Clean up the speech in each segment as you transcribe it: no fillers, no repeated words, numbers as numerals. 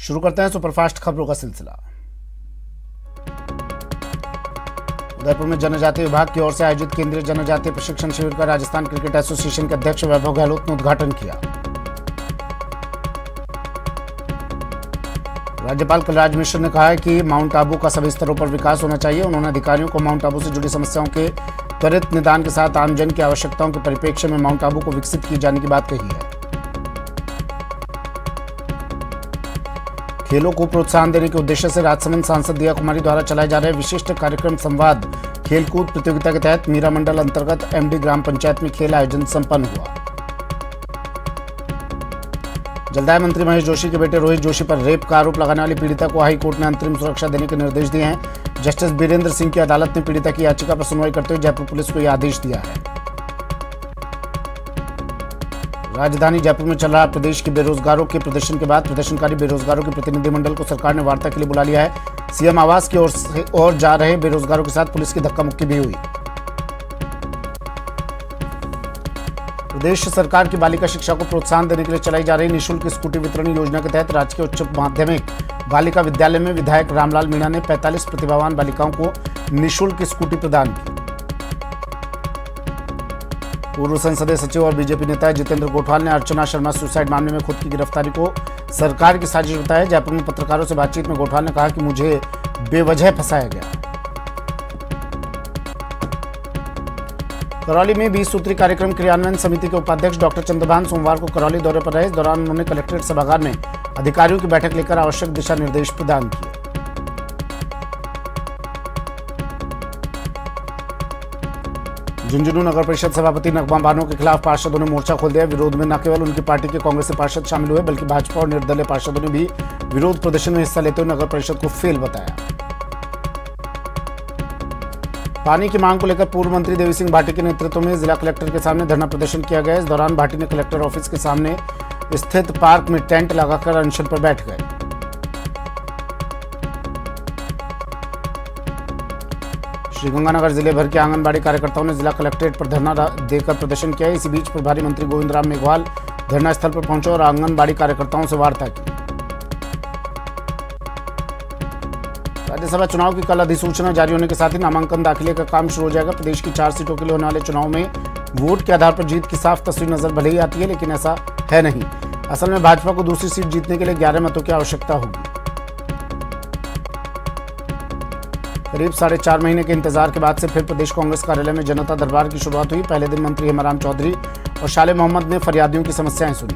शुरू करते हैं सुपरफास्ट खबरों का सिलसिला। उदयपुर में जनजातीय विभाग की ओर से आयोजित केंद्रीय जनजातीय प्रशिक्षण शिविर का राजस्थान क्रिकेट एसोसिएशन के अध्यक्ष वैभव गहलोत ने उद्घाटन किया। राज्यपाल कलराज मिश्र ने कहा है कि माउंट आबू का सभी स्तरों पर विकास होना चाहिए। उन्होंने अधिकारियों को माउंट आबू से जुड़ी समस्याओं के त्वरित निदान के साथ आमजन की आवश्यकताओं के परिप्रेक्ष्य में माउंट आबू को विकसित किए जाने की बात कही है। खेलों को प्रोत्साहन देने के उद्देश्य से राजसमंद सांसद दिया कुमारी द्वारा चलाए जा रहे विशिष्ट कार्यक्रम संवाद खेलकूद प्रतियोगिता के तहत मीरा मंडल अंतर्गत एमडी ग्राम पंचायत में खेल आयोजन संपन्न हुआ। जलदाय मंत्री महेश जोशी के बेटे रोहित जोशी पर रेप का आरोप लगाने वाली पीड़िता को हाई कोर्ट ने अंतरिम सुरक्षा देने के निर्देश दिए हैं। जस्टिस बीरेंद्र सिंह की अदालत ने पीड़िता की याचिका पर सुनवाई करते हुए जयपुर पुलिस को यह आदेश दिया है। राजधानी जयपुर में चल रहा प्रदेश के बेरोजगारों के प्रदर्शन के बाद प्रदर्शनकारी बेरोजगारों के प्रतिनिधिमंडल को सरकार ने वार्ता के लिए बुला लिया है। सीएम आवास की ओर जा रहे बेरोजगारों के साथ पुलिस की धक्का मुक्की भी हुई। प्रदेश सरकार की बालिका शिक्षा को प्रोत्साहन देने के लिए चलाई जा रही निःशुल्क स्कूटी वितरण योजना के तहत राजकीय उच्च माध्यमिक बालिका विद्यालय में विधायक रामलाल मीणा ने 45 प्रतिभावान बालिकाओं को निःशुल्क स्कूटी प्रदान की। पूर्व संसदीय सचिव और बीजेपी नेता जितेंद्र गोठवाल ने अर्चना शर्मा सुसाइड मामले में खुद की गिरफ्तारी को सरकार की साजिश बताया। जयपुर में पत्रकारों से बातचीत में गोठवाल ने कहा कि मुझे बेवजह फंसाया गया। करौली में 20 सूत्री कार्यक्रम क्रियान्वयन समिति के उपाध्यक्ष डॉक्टर चंद्रभान सोमवार को करौली दौरे पर रहे। इस दौरान उन्होंने कलेक्ट्रेट सभागार में अधिकारियों की बैठक लेकर आवश्यक दिशा निर्देश प्रदान किए। झुंझुनू नगर परिषद सभापति नगमा बानो के खिलाफ पार्षदों ने मोर्चा खोल दिया। विरोध में न केवल उनकी पार्टी के कांग्रेसी पार्षद शामिल हुए बल्कि भाजपा और निर्दलीय पार्षदों ने भी विरोध प्रदर्शन में हिस्सा लेते हुए नगर परिषद को फेल बताया। पानी की मांग को लेकर पूर्व मंत्री देवी सिंह भाटी के नेतृत्व में जिला कलेक्टर के सामने धरना प्रदर्शन किया गया। इस दौरान भाटी ने कलेक्टर ऑफिस के सामने स्थित पार्क में टेंट लगाकर अनशन पर बैठ गए। श्रीगंगानगर जिले भर के आंगनबाड़ी कार्यकर्ताओं ने जिला कलेक्ट्रेट पर धरना देकर प्रदर्शन किया। इसी बीच प्रभारी मंत्री गोविंद राम मेघवाल धरना स्थल पर पहुंचे और आंगनबाड़ी कार्यकर्ताओं से वार्ता की। राज्यसभा चुनाव की कल अधिसूचना जारी होने के साथ ही नामांकन दाखिले का काम शुरू हो जाएगा। प्रदेश की 4 सीटों के लिए होने वाले चुनाव में वोट के आधार पर जीत की साफ तस्वीर नजर भले ही आती है, लेकिन ऐसा है नहीं। असल में भाजपा को दूसरी सीट जीतने के लिए 11 मतों की आवश्यकता होगी। करीब 4.5 महीने के इंतजार के बाद से फिर प्रदेश कांग्रेस कार्यालय में जनता दरबार की शुरुआत हुई। पहले दिन मंत्री हेमाराम चौधरी और शाले मोहम्मद ने फरियादियों की समस्याएं सुनी।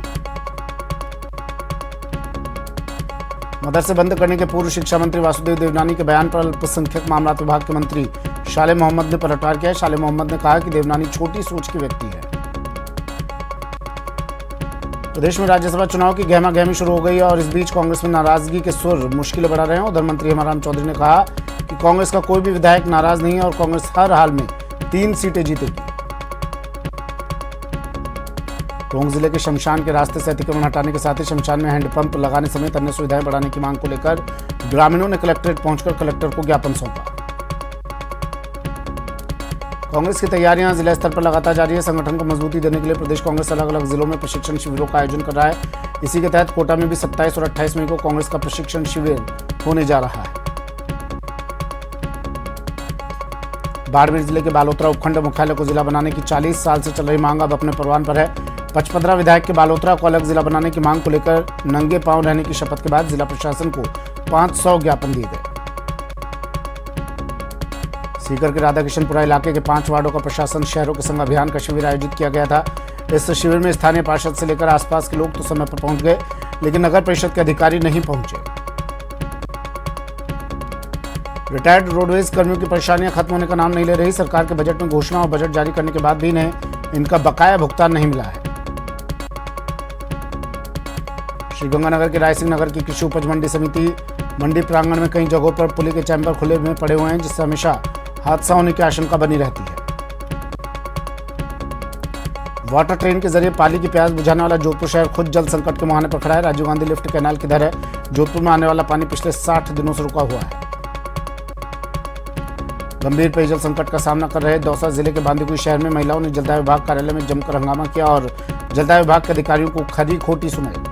मदरसे बंद करने के पूर्व शिक्षा मंत्री वासुदेव देवनानी के बयान पर अल्पसंख्यक मामलात विभाग के मंत्री शाले मोहम्मद ने पलटवार किया। शाले मोहम्मद ने कहा कि देवनानी छोटी सोच के व्यक्ति है। प्रदेश में राज्यसभा चुनाव की गहमागहमी शुरू हो गई है और इस बीच कांग्रेस में नाराजगी के सुर मुश्किलें बढ़ा रहे हैं। उधर मंत्री हेमाराम चौधरी ने कहा कि कांग्रेस का कोई भी विधायक नाराज नहीं है और कांग्रेस हर हाल में 3 सीटें जीतेगी। टोंक जिले के शमशान के रास्ते से अतिक्रमण हटाने के साथ ही शमशान में हैंडपंप लगाने समेत अन्य सुविधाएं बढ़ाने की मांग को लेकर ग्रामीणों ने कलेक्ट्रेट पहुंचकर कलेक्टर को ज्ञापन सौंपा। कांग्रेस की तैयारियां जिला स्तर पर लगातार जारी है। संगठन को मजबूती देने के लिए प्रदेश कांग्रेस अलग अलग जिलों में प्रशिक्षण शिविरों का आयोजन कर रहा है। इसी के तहत कोटा में भी 27 और 28 मई को कांग्रेस का प्रशिक्षण शिविर होने जा रहा है। बाड़मेर जिले के बालोतरा उपखंड मुख्यालय को जिला बनाने की 40 साल से चल रही मांग अब अपने परवान पर है। 15 विधायक के बालोतरा को अलग जिला बनाने की मांग को लेकर नंगे पांव रहने की शपथ के बाद जिला प्रशासन को 500 ज्ञापन दिए गए। सीकर के राधाकिशनपुरा इलाके के 5 वार्डों का प्रशासन शहरों के संग अभियान का शिविर आयोजित किया गया था। इस शिविर में स्थानीय पार्षद से लेकर आसपास के लोग तो समय पर पहुंच गए, लेकिन नगर परिषद के अधिकारी नहीं पहुंचे। रिटायर्ड रोडवेज कर्मियों की परेशानियां खत्म होने का नाम नहीं ले रही। सरकार के बजट में घोषणा और बजट जारी करने के बाद भी इन्हें इनका बकाया भुगतान नहीं मिला है। श्रीगंगानगर के रायसिंह नगर की कृषि उपज मंडी समिति मंडी प्रांगण में कई जगहों पर पुली के चैम्बर खुले में पड़े हुए हैं, जिससे हमेशा हादसा होने की आशंका बनी रहती है। वाटर ट्रेन के जरिए पाली की प्यास बुझाने वाला जोधपुर शहर खुद जल संकट के मुहाने पर खड़ा है। राजीव गांधी लिफ्ट कैनाल किधर है? जोधपुर में आने वाला पानी पिछले 60 दिनों से रुका हुआ है। गंभीर पेयजल संकट का सामना कर रहे दौसा जिले के बांदीकुई शहर में महिलाओं ने जलदाय विभाग कार्यालय में जमकर हंगामा किया और जलदाय विभाग के अधिकारियों को खरी खोटी सुनाई।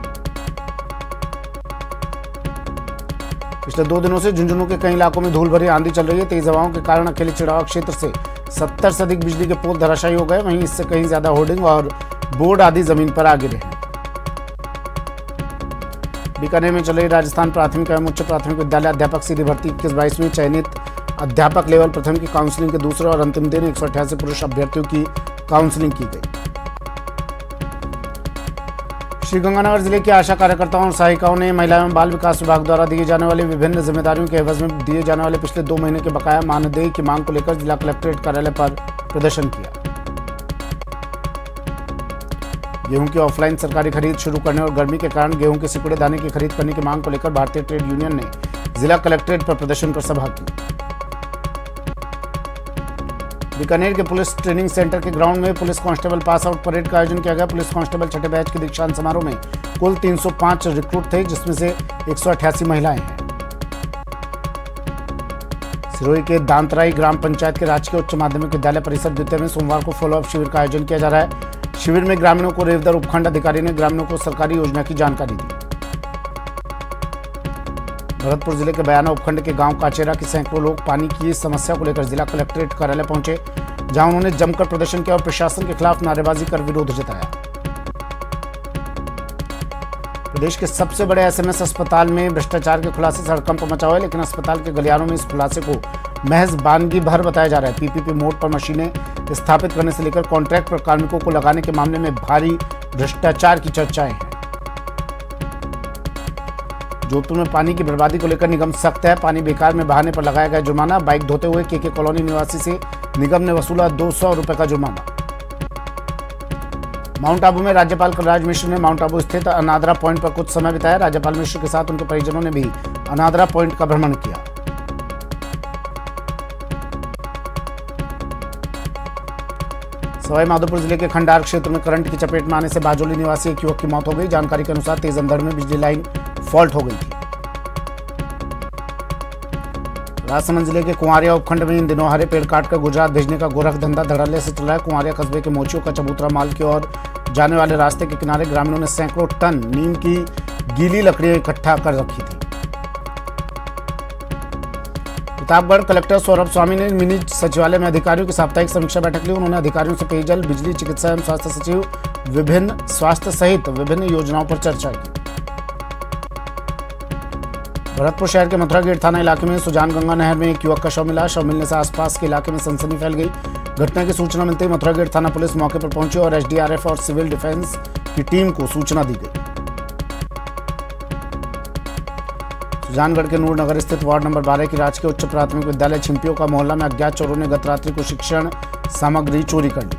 पिछले 2 दिनों से झुंझुनू के कई इलाकों में धूल भरी आंधी चल रही है। तेज हवाओं के कारण अकेले चिड़ावा क्षेत्र से 70 से अधिक बिजली के पोल धराशायी हो गए। वहीं इससे कहीं ज्यादा होर्डिंग और बोर्ड आदि जमीन पर आ गिरे हैं। बीकानेर में चल रही राजस्थान प्राथमिक एवं उच्च प्राथमिक विद्यालय अध्यापक सीधी भर्ती 21-22 में चयनित अध्यापक लेवल प्रथम की काउंसलिंग के दूसरे और अंतिम दिन 188 पुरुष अभ्यर्थियों की काउंसलिंग की गई। श्रीगंगानगर जिले के आशा कार्यकर्ताओं और सहायिकाओं ने महिला एवं बाल विकास विभाग द्वारा दिए जाने वाली विभिन्न जिम्मेदारियों के एवज में दिए जाने वाले पिछले 2 महीने के बकाया मानदेय की मांग को लेकर जिला कलेक्ट्रेट कार्यालय पर प्रदर्शन किया। गेहूं की ऑफलाइन सरकारी खरीद शुरू करने और गर्मी के कारण गेहूं के सिकुड़े दाने की खरीद करने की मांग को लेकर भारतीय ट्रेड यूनियन ने जिला कलेक्ट्रेट पर प्रदर्शन कर सभा की। बीकानेर के पुलिस ट्रेनिंग सेंटर के ग्राउंड में police constable pass out parade का आयोजन किया गया। पुलिस कांस्टेबल छठे बैच के दीक्षांत समारोह में कुल 305 रिक्रूट थे, जिसमें से 188 महिलाएं हैं। सिरोही के दांतराई ग्राम पंचायत के राजकीय उच्च माध्यमिक विद्यालय परिसर द्वितीय में सोमवार को फॉलोअप शिविर का आयोजन किया जा रहा है। शिविर में ग्रामीणों को रेवदर उपखंड अधिकारी ने ग्रामीणों को सरकारी योजना की जानकारी दी। भरतपुर जिले के बयाना उपखंड के गांव काचेरा के सैकड़ों लोग पानी की समस्या को लेकर जिला कलेक्ट्रेट कार्यालय पहुंचे, जहां उन्होंने जमकर प्रदर्शन किया और प्रशासन के खिलाफ नारेबाजी कर विरोध जताया। प्रदेश के सबसे बड़े एसएमएस अस्पताल में भ्रष्टाचार के खुलासे से हड़कंप मचा हुआ है, लेकिन अस्पताल के गलियारों में इस खुलासे को महज वानगी भर बताया जा रहा है। पीपीपी मोड पर मशीनें स्थापित करने से लेकर कॉन्ट्रैक्ट पर कार्मिकों को लगाने के मामले में भारी भ्रष्टाचार की चर्चाएं हैं। जोधपुर में पानी की बर्बादी को लेकर निगम सख्त है। पानी बेकार में बहाने पर लगाया गया जुर्माना। बाइक धोते हुए केके कॉलोनी निवासी से निगम ने वसूला 200 रुपए का जुर्माना। माउंट आबू में राज्यपाल कलराज मिश्र ने माउंट आबू स्थित अनादरा पॉइंट पर कुछ समय बिताया। राज्यपाल मिश्र के साथ उनके परिजनों ने भी अनादरा पॉइंट का भ्रमण किया। सवाई माधोपुर जिले के खंडार क्षेत्र में करंट की चपेट में आने से बाजोली निवासी एक युवक की मौत हो गई। जानकारी के अनुसार तेज अंधड़ में बिजली लाइन फॉल्ट हो गई थी। राजसमंद जिले के कुंवारिया उपखंड में इन दिनों हरे पेड़ काटकर गुजरात भेजने का गोरख धंधा धड़ल्ले से चल रहा है। कुंवारिया कस्बे के मोचियों का चबूतरा माल की ओर जाने वाले रास्ते के किनारे ग्रामीणों ने सैकड़ों टन नीम की गीली लकड़ियां इकट्ठा कर रखी थी। प्रतापगढ़ कलेक्टर सौरभ स्वामी ने मिनी सचिवालय में अधिकारियों की साप्ताहिक समीक्षा बैठक ली। उन्होंने अधिकारियों से पेयजल, बिजली, चिकित्सा एवं स्वास्थ्य सचिव, विभिन्न स्वास्थ्य सहित विभिन्न योजनाओं पर चर्चा की। भरतपुर शहर के मथुरा गेट थाना इलाके में सुजान गंगा नहर में एक युवक का शव मिला। शव मिलने से आसपास के इलाके में सनसनी फैल गई। घटना की सूचना मिलते ही मथुरा गेट थाना पुलिस मौके पर पहुंची और एसडीआरएफ और सिविल डिफेंस की टीम को सूचना दी गई। सुजानगढ़ के नूरनगर स्थित वार्ड नंबर 12 की राजकीय उच्च प्राथमिक विद्यालय छिंपियों का मोहल्ला में अज्ञात चोरों ने गत रात्रि को शिक्षण सामग्री चोरी कर ली।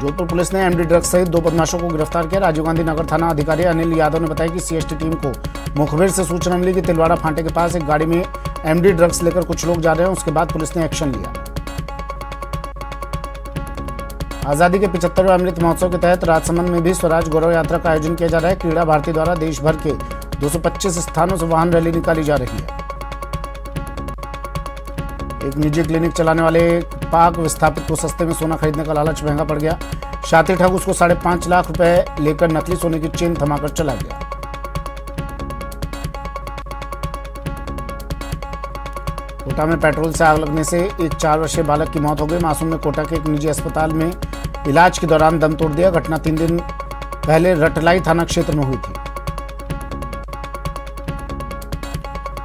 जोधपुर पुलिस ने एमडी ड्रग्स सहित 2 बदमाशों को गिरफ्तार किया। राजीव गांधी नगर थाना अधिकारी अनिल यादव ने बताया कि सीएसटी टीम को मुखबिर से सूचना मिली कि तिलवाड़ा फांटे के पास एक गाड़ी में एमडी ड्रग्स लेकर कुछ लोग जा रहे हैं। उसके बाद पुलिस ने एक्शन लिया। आजादी के 75वें अमृत महोत्सव के तहत राजसमंद में भी स्वराज गौरव यात्रा का आयोजन किया जा रहा है। क्रीड़ा भारती द्वारा देश भर के 225 स्थानों से वाहन रैली निकाली जा रही है। एक निजी क्लिनिक चलाने वाले पाक विस्थापित को सस्ते में सोना खरीदने का लालच महंगा पड़ गया। शातिर ठग उसको 5.5 लाख रुपए लेकर नकली सोने की चेन थमाकर चला गया। कोटा में पेट्रोल से आग लगने से एक 4 वर्षीय बालक की मौत हो गई। मासूम ने कोटा के एक निजी अस्पताल में इलाज के दौरान दम तोड़ दिया। घटना 3 दिन पहले रटलाई थाना क्षेत्र में हुई थी।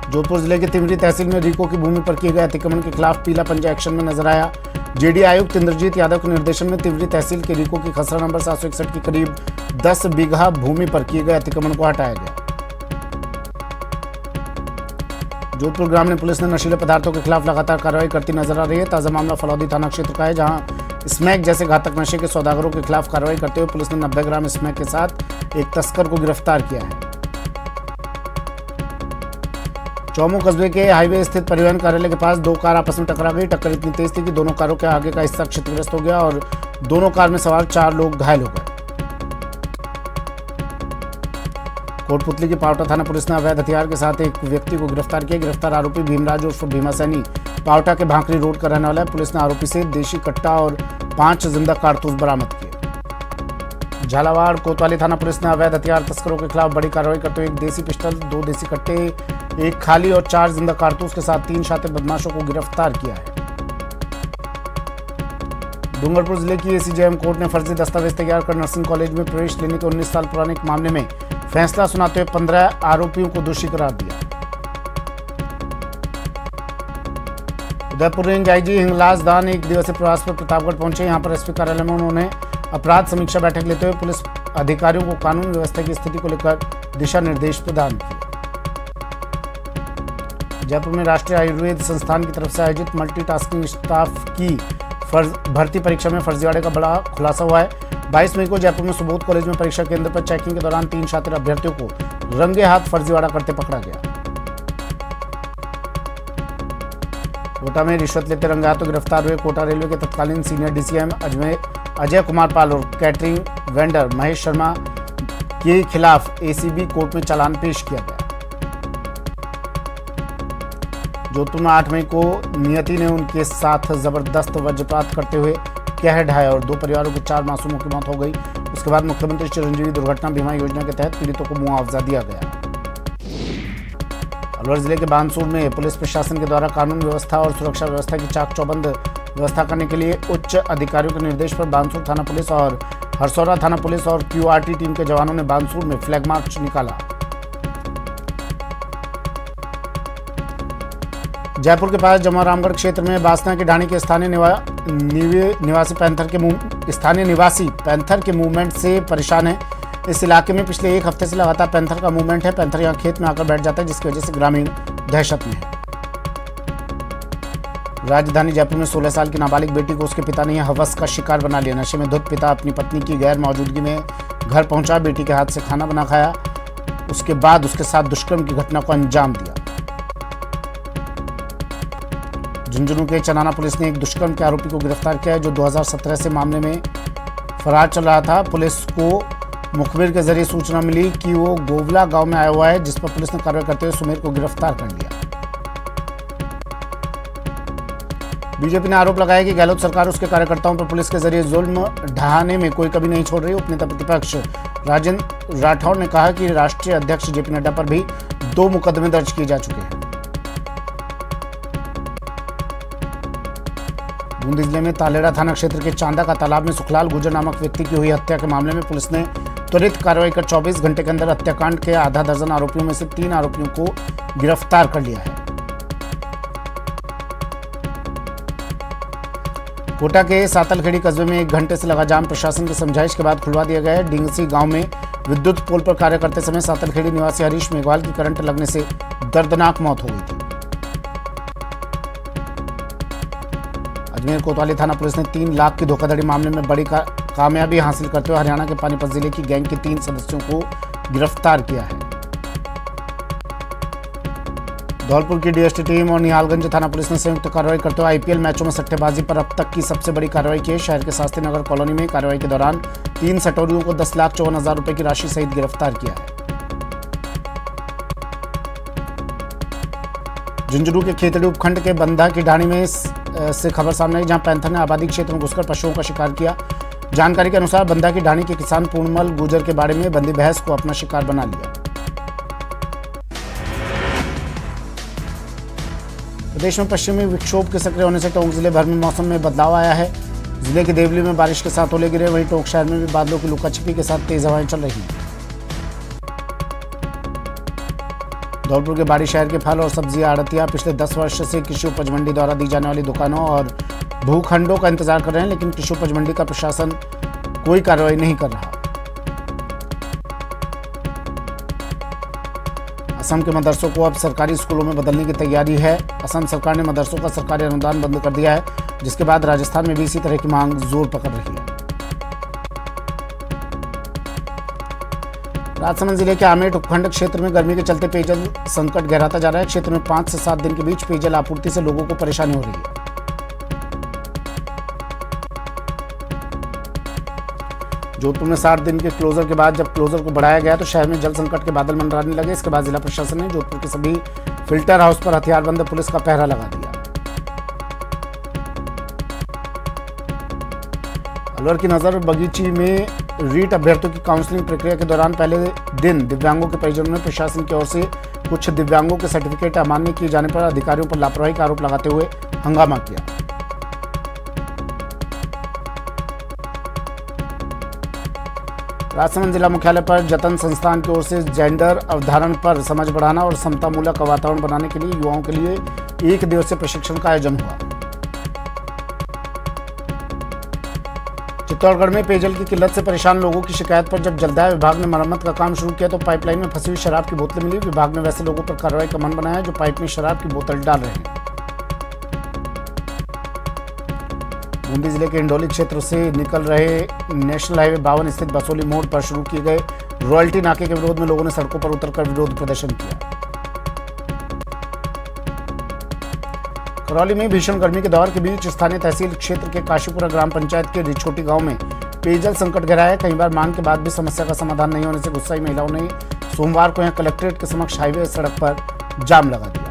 जोधपुर जिले के तिमरी तहसील में रीको की भूमि पर किए गए अतिक्रमण के खिलाफ पीला पंजा एक्शन में नजर आया। जेडी आयुक्त इंद्रजीत यादव के निर्देशन में तिमरी तहसील के रीको की खसरा नंबर 761 की करीब 10 बीघा भूमि पर किए गए अतिक्रमण को हटाया गया। जोधपुर ग्रामीण पुलिस ने नशीले पदार्थों के खिलाफ लगातार कार्रवाई करती नजर आ रही है। ताजा मामला फलौदी थाना क्षेत्र का है, जहां स्मैक जैसे घातक नशे के सौदागरों के खिलाफ कार्रवाई करते हुए पुलिस ने 90 ग्राम स्मैक के साथ एक तस्कर को गिरफ्तार किया है। चौमू कस्बे के हाईवे स्थित परिवहन कार्यालय के पास 2 कार आपस में टकरा गई। टक्कर इतनी तेज थी कि दोनों कारों के आगे का हिस्सा क्षतिग्रस्त हो गया और दोनों कार में सवार 4 लोग घायल हो गए। कोटपुतली की पावटा थाना पुलिस ने अवैध हथियार के साथ एक व्यक्ति को गिरफ्तार किया। गिरफ्तार आरोपी भीमराज उर्फ भीमा सैनी पावटा के भांकरी रोड का रहने वाला है। पुलिस ने आरोपी से देशी कट्टा और 5 जिंदा कारतूस बरामद किए। झालावाड़ कोतवाली थाना पुलिस ने अवैध हथियार तस्करों के खिलाफ बड़ी कार्रवाई करते हुए 1 देसी पिस्टल, 2 देसी कट्टे, 1 खाली और 4 जिंदा कारतूस के साथ 3 शातिर बदमाशों को गिरफ्तार किया है। डूंगरपुर जिले की एसीजेएम कोर्ट ने फर्जी दस्तावेज तैयार कर नर्सिंग कॉलेज में प्रवेश लेने के 19 साल पुराने एक मामले में फैसला सुनाते हुए 15 आरोपियों को दोषी करार दिया। उदयपुर रेंज आईजी हिंगलाज दान 1 दिवसीय प्रवास पर प्रतापगढ़ पहुंचे। यहां पर एसपी कार्यालय में उन्होंने अपराध समीक्षा बैठक लेते हुए पुलिस अधिकारियों को कानून व्यवस्था की स्थिति को लेकर दिशा निर्देश प्रदान किए। जयपुर में राष्ट्रीय आयुर्वेद संस्थान की तरफ से आयोजित मल्टीटास्किंग स्टाफ की भर्ती परीक्षा में फर्जीवाड़े का बड़ा खुलासा हुआ है। 22 मई को जयपुर में सुबोध कॉलेज में परीक्षा केंद्र पर चेकिंग के दौरान 3 शातिर अभ्यर्थियों को रंगे हाथ फर्जीवाड़ा करते पकड़ा गया। कोटा में रिश्वत लेते रंगे हाथों गिरफ्तार हुए कोटा रेलवे के तत्कालीन सीनियर डीसीएम अजय कुमार पाल और कैटरिंग वेंडर महेश शर्मा के खिलाफ एसीबी कोर्ट में चालान पेश किया गया। जोधपुर में 8 मई को नियति ने उनके साथ जबरदस्त वज्रपात करते हुए कह ढाया और 2 परिवारों के 4 मासूमों की मौत हो गई। उसके बाद मुख्यमंत्री चिरंजीवी दुर्घटना बीमा योजना के तहत पीड़ितों को मुआवजा दिया गया। अलवर जिले के बानसूर में पुलिस प्रशासन के द्वारा कानून व्यवस्था और सुरक्षा व्यवस्था की चाक चौबंद व्यवस्था करने के लिए उच्च अधिकारियों के निर्देश पर बानसूर थाना पुलिस और हरसौरा थाना पुलिस और क्यूआरटी टीम के जवानों ने बानसूर में फ्लैग मार्च निकाला। जयपुर के पास जमारामगढ़ क्षेत्र में बासना की ढाणी के स्थानीय निवासी पैंथर के मूवमेंट से परेशान है। इस इलाके में पिछले 1 हफ्ते से लगातार पैंथर का मूवमेंट है। पैंथर यहां खेत में आकर बैठ जाता है, जिसकी वजह से ग्रामीण दहशत में है। राजधानी जयपुर में 16 साल की नाबालिग बेटी को उसके पिता ने हवस का शिकार बना लिया। नशे में धुत पिता अपनी पत्नी की गैर मौजूदगी में घर पहुंचा, बेटी के हाथ से खाना बना खाया, उसके बाद उसके साथ दुष्कर्म की घटना को अंजाम दिया। झुंझुनू के चनाना पुलिस ने एक दुष्कर्म के आरोपी को गिरफ्तार किया है, जो 2017 से मामले में फरार चल रहा था। पुलिस को मुखबिर के जरिए सूचना मिली कि वो गोवला गांव में आया हुआ है, जिस पर पुलिस ने कार्रवाई करते हुए सुमेर को गिरफ्तार कर लिया। बीजेपी ने आरोप लगाया कि गहलोत सरकार उसके कार्यकर्ताओं पर पुलिस के जरिए जुल्म ढहाने में कोई कमी नहीं छोड़ रही। उपनेता प्रतिपक्ष राजेंद्र राठौड़ ने कहा कि राष्ट्रीय अध्यक्ष जेपी नड्डा पर भी 2 मुकदमे दर्ज किए जा चुके हैं। बूंदी जिले में तालेड़ा थाना क्षेत्र के चांदा का तालाब में सुखलाल गुर्जर नामक व्यक्ति की हुई हत्या के मामले में पुलिस ने त्वरित कार्रवाई कर 24 घंटे के अंदर हत्याकांड के आधा दर्जन आरोपियों में से 3 आरोपियों को गिरफ्तार कर लिया है। कोटा के सातलखेड़ी कस्बे में 1 घंटे से लगा जाम प्रशासन की समझाइश के बाद खुलवा दिया गया है। डिंगसी गांव में विद्युत पोल पर कार्य करते समय सातलखेड़ी निवासी हरीश मेघवाल की करंट लगने से दर्दनाक मौत हो गई थी। अजमेर कोतवाली थाना पुलिस ने 3 लाख की धोखाधड़ी मामले में बड़ी कामयाबी हासिल करते हुए हरियाणा के पानीपत जिले की गैंग के 3 सदस्यों को गिरफ्तार किया है। धौलपुर की डीएसटी टीम और निहालगंज थाना पुलिस ने संयुक्त कार्रवाई करते हुए आईपीएल मैचों में सट्टेबाजी पर अब तक की सबसे बड़ी कार्रवाई की है। शहर के शास्त्री नगर कॉलोनी में कार्रवाई के दौरान 3 सटोरियों को 10,54,000 रुपए की राशि सहित गिरफ्तार किया है। झुंझुनू के खेतड़ी उपखंड के बंधा की ढाणी में से खबर सामने आई, जहां पैंथर ने आबादी क्षेत्र में घुसकर पशुओं का शिकार किया। जानकारी के अनुसार बंधा की ढाणी के किसान पूर्णमल गुजर के बाड़े में बंदी भैंस को अपना शिकार बना लिया। प्रदेश में पश्चिमी विक्षोभ के सक्रिय होने से टोंक जिले भर में मौसम में बदलाव आया है। जिले के देवली में बारिश के साथ ओले गिरे, वहीं टोंक शहर में भी बादलों की लुकाछिपी के साथ तेज हवाएं चल रही हैं। धौलपुर के बाड़ी शहर के फल और सब्जी आड़तियां पिछले 10 वर्ष से कृषि उपज मंडी द्वारा दी जाने वाली दुकानों और भूखंडों का इंतजार कर रहे हैं, लेकिन कृषि उपज मंडी का प्रशासन कोई कार्रवाई नहीं कर रहा। असम के मदरसों को अब सरकारी स्कूलों में बदलने की तैयारी है। असम सरकार ने मदरसों का सरकारी अनुदान बंद कर दिया है, जिसके बाद राजस्थान में भी इसी तरह की मांग जोर पकड़ रही है। राजसमंद जिले के आमेट उपखंड क्षेत्र में गर्मी के चलते पेयजल संकट गहराता जा रहा है। क्षेत्र में 5 से 7 दिन के बीच पेयजल आपूर्ति से लोगों को परेशानी हो रही है। जोधपुर में 60 दिन के क्लोजर के बाद जब क्लोजर को बढ़ाया गया तो शहर में जल संकट के बादल मंडराने लगे। इसके बाद जिला प्रशासन ने जोधपुर के सभी फिल्टर हाउस पर हथियारबंद पुलिस का पहरा लगा दिया। अलवर की नजर बगीची में रीट अभ्यर्थियों की काउंसलिंग प्रक्रिया के दौरान पहले दिन दिव्यांगों के परिजनों ने प्रशासन की ओर से कुछ दिव्यांगों के सर्टिफिकेट अमान्य किए जाने पर अधिकारियों पर लापरवाही का आरोप लगाते हुए हंगामा किया। राजसमंद जिला मुख्यालय पर जतन संस्थान की ओर से जेंडर अवधारण पर समझ बढ़ाना और समतामूलक वातावरण बनाने के लिए युवाओं के लिए 1 दिवसीय प्रशिक्षण का आयोजन हुआ। चित्तौड़गढ़ में पेयजल की किल्लत से परेशान लोगों की शिकायत पर जब जलदाय विभाग ने मरम्मत का काम शुरू किया तो पाइपलाइन में फंसी हुई शराब की बोतलें मिली। विभाग ने वैसे लोगों पर कार्रवाई का मन बनाया जो पाइप में शराब की बोतल डाल रहे हैं। बूंदी जिले के इंडोली क्षेत्र से निकल रहे नेशनल हाईवे 52 स्थित बसोली मोड़ पर शुरू किए गए रॉयल्टी नाके के विरोध में लोगों ने सड़कों पर उतरकर विरोध प्रदर्शन किया। करौली में भीषण गर्मी के दौर के बीच स्थानीय तहसील क्षेत्र के काशीपुरा ग्राम पंचायत के रिछोटी गांव में पेयजल संकट गहरा है। कई बार मांग के बाद भी समस्या का समाधान नहीं होने से गुस्साई महिलाओं ने सोमवार को यहां कलेक्ट्रेट के समक्ष हाईवे सड़क पर जाम लगा दिया।